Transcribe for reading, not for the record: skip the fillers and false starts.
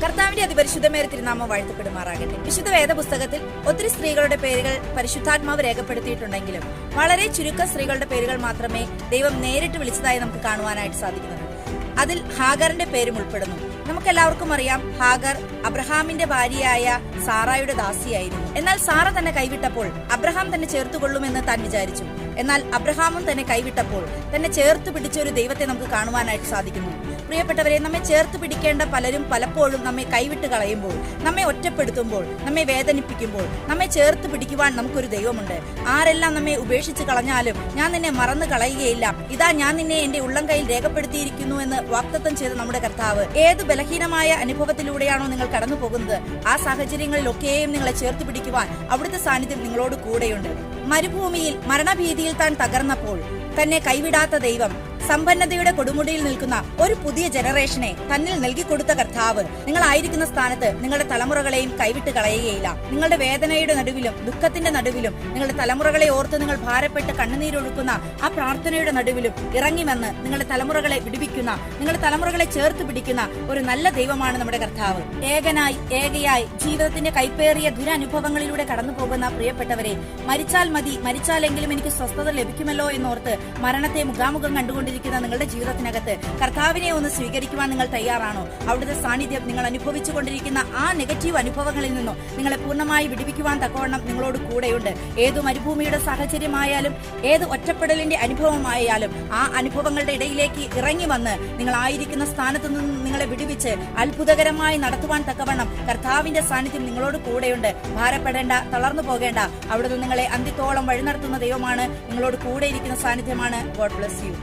കർത്താവിന്റെ അതിപരിശുദ്ധമേറിയ തിരുനാമം വാഴ്ത്തപ്പെടുമാറാകട്ടെ. വിശുദ്ധ വേദപുസ്തകത്തിൽ ഒത്തിരി സ്ത്രീകളുടെ പേരുകൾ പരിശുദ്ധാത്മാവ് രേഖപ്പെടുത്തിയിട്ടുണ്ടെങ്കിലും വളരെ ചുരുക്കം സ്ത്രീകളുടെ പേരുകൾ മാത്രമേ ദൈവം നേരിട്ട് വിളിച്ചതായി നമുക്ക് കാണുവാനായിട്ട് സാധിക്കുന്നത്. അതിൽ ഹാഗറിന്റെ പേരും ഉൾപ്പെടുന്നു. നമുക്കെല്ലാവർക്കും അറിയാം, ഹാഗർ അബ്രഹാമിന്റെ ഭാര്യയായ സാറായുടെ ദാസിയായിരുന്നു. എന്നാൽ സാറ തന്നെ കൈവിട്ടപ്പോൾ അബ്രഹാം തന്നെ ചേർത്തുകൊള്ളുമെന്ന് താൻ വിചാരിച്ചു. എന്നാൽ അബ്രഹാമും തന്നെ കൈവിട്ടപ്പോൾ തന്നെ ചേർത്ത് പിടിച്ച ഒരു ദൈവത്തെ നമുക്ക് കാണുവാനായിട്ട് സാധിക്കുന്നു. പ്രിയപ്പെട്ടവരെ, നമ്മെ ചേർത്ത് പിടിക്കേണ്ട പലരും പലപ്പോഴും നമ്മെ കൈവിട്ട് കളയുമ്പോൾ, നമ്മെ ഒറ്റപ്പെടുത്തുമ്പോൾ, നമ്മെ വേദനിപ്പിക്കുമ്പോൾ നമ്മെ ചേർത്ത് പിടിക്കുവാൻ നമുക്കൊരു ദൈവമുണ്ട്. ആരെല്ലാം നമ്മെ ഉപേക്ഷിച്ച് കളഞ്ഞാലും ഞാൻ നിന്നെ മറന്നു കളയുകയില്ല, ഇതാ ഞാൻ നിന്നെ എന്റെ ഉള്ളം കയ്യിൽ രേഖപ്പെടുത്തിയിരിക്കുന്നു എന്ന് വാഗ്ദത്തം ചെയ്ത നമ്മുടെ കർത്താവ് ഏത് ബലഹീനമായ അനുഭവത്തിലൂടെയാണോ നിങ്ങൾ കടന്നു പോകുന്നത്, ആ സാഹചര്യങ്ങളിലൊക്കെയും നിങ്ങളെ ചേർത്ത് പിടിക്കുവാൻ അവിടുത്തെ സാന്നിധ്യം നിങ്ങളോട് കൂടെയുണ്ട്. മരുഭൂമിയിൽ മരണഭീതിയിൽ താൻ തകർന്നപ്പോൾ തന്നെ കൈവിടാത്ത ദൈവം സമ്പന്നതയുടെ കൊടുമുടിയിൽ നിൽക്കുന്ന ഒരു പുതിയ ജനറേഷനെ തന്നിൽ നൽകിക്കൊടുത്ത കർത്താവ് നിങ്ങളായിരിക്കുന്ന സ്ഥാനത്ത് നിങ്ങളുടെ തലമുറകളെയും കൈവിട്ട് കളയുകയില്ല. നിങ്ങളുടെ വേദനയുടെ നടുവിലും ദുഃഖത്തിന്റെ നടുവിലും നിങ്ങളുടെ തലമുറകളെ ഓർത്ത് നിങ്ങൾ ഭാരപ്പെട്ട് കണ്ണുനീരൊഴുക്കുന്ന ആ പ്രാർത്ഥനയുടെ നടുവിലും ഇറങ്ങി വന്ന് നിങ്ങളുടെ തലമുറകളെ വിടുവിക്കുന്ന, നിങ്ങളുടെ തലമുറകളെ ചേർത്ത് പിടിക്കുന്ന ഒരു നല്ല ദൈവമാണ് നമ്മുടെ കർത്താവ്. ഏകയായി ജീവിതത്തിന്റെ കൈപ്പേറിയ ദുരനുഭവങ്ങളിലൂടെ കടന്നു പോകുന്ന പ്രിയപ്പെട്ടവരെ, മരിച്ചാൽ മതി, മരിച്ചാലെങ്കിലും എനിക്ക് സ്വസ്ഥത ലഭിക്കുമല്ലോ എന്നോർത്ത് മരണത്തെ മുഖാമുഖം കണ്ടുകൊണ്ടിരിക്കുന്ന നിങ്ങളുടെ ജീവിതത്തിനകത്ത് കർത്താവിനെ ഒന്ന് സ്വീകരിക്കുവാൻ നിങ്ങൾ തയ്യാറാണോ? അവിടുത്തെ സാന്നിധ്യം നിങ്ങൾ അനുഭവിച്ചു കൊണ്ടിരിക്കുന്ന ആ നെഗറ്റീവ് അനുഭവങ്ങളിൽ നിന്നും നിങ്ങളെ പൂർണ്ണമായി വിടുവിക്കുവാൻ തക്കവണ്ണം നിങ്ങളോട് കൂടെയുണ്ട്. ഏതു മരുഭൂമിയുടെ സാഹചര്യമായാലും ഏത് ഒറ്റപ്പെടലിന്റെ അനുഭവമായാലും ആ അനുഭവങ്ങളുടെ ഇടയിലേക്ക് ഇറങ്ങി വന്ന് നിങ്ങളായിരിക്കുന്ന സ്ഥാനത്ത് നിന്നും നിങ്ങളെ വിടുവിച്ച് അത്ഭുതകരമായി നടത്തുവാൻ തക്കവണ്ണം കർത്താവിന്റെ സാന്നിധ്യം നിങ്ങളോട് കൂടെയുണ്ട്. ഭാരപ്പെടേണ്ട, തളർന്നു പോകേണ്ട. അവിടുന്ന് നിങ്ങളെ അന്ത്യത്തോളം വഴി നടത്തുന്ന ദൈവമാണ്, നിങ്ങളോട് കൂടെ ഇരിക്കുന്ന സാന്നിധ്യമാണ്. God bless you.